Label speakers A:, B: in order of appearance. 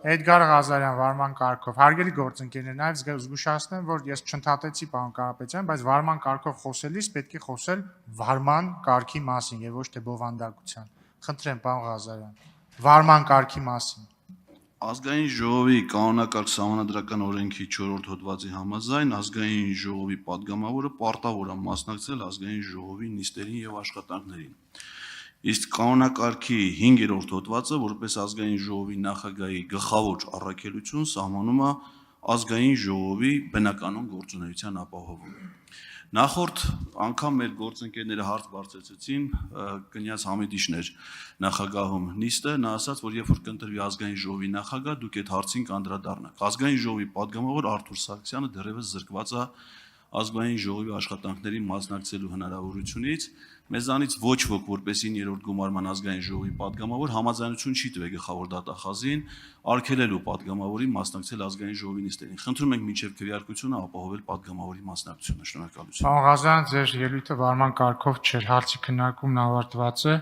A: Էդգար Ղազարյան, վարման կարգով։ Հարգելի գործընկերներ, նաև զգուշացնեմ, որ ես չընդհատեցի պարոն Կարապետյան, բայց վարման կարգով խոսելիս պետք է խոսել վարման կարգի մասին եւ ոչ թե բովանդակության։ Խնդրեմ, պարոն Ղազարյան, վարման կարգի մասին։
B: Ազգային ժողովի կանոնակարգ սահմանադրական օրենքի 4-րդ հոդվածի համաձայն ազգային ժողովի պատգամավորը պարտավոր է մասնակցել ազգային ժողովի նիստերին եւ աշխատանքներին։ Իսկ կանոնակարգի 5-րդ հոդվածը, որպես ազգային ժողովի նախագահի գլխավոր առաքելություն, սահմանում է ազգային ժողովի բնականոն գործունեության ապահովում։ Նախորդ անգամ մեր գործընկերները հարց բարձրացրեցին, կնյաց Համիդիշն էր նախագահում նիստը, նա ասաց, որ երբ որ կընտրվի ազգային ժողովի նախագահ, դուք այդ հարցին կանդրադառնաք։ Ազգային ժողովի պատգամավոր Արթուր Սարգսյանը դեռևս զրկված է ազգային ժողովի աշխատանքներին մասնակցելու հնարավորությունից, մեզանից ոչ ոք, որպես 9-րդ գումարման ազգային ժողովի պատգամավոր, համաձայնություն չի տվել գլխավոր դատախազին արգելելու պատգամավորին մասնակցել ազգային ժողովի նիստերին։ Խնդրում ենք մինչև քվեարկությունը ապահովել պատգամավորի մասնակցությունը։ Շնորհակալություն։
A: Պարոն Ղազարյան, ձեր ելույթը վարման կարգով չէր, հարցի քննարկումն ավարտված է։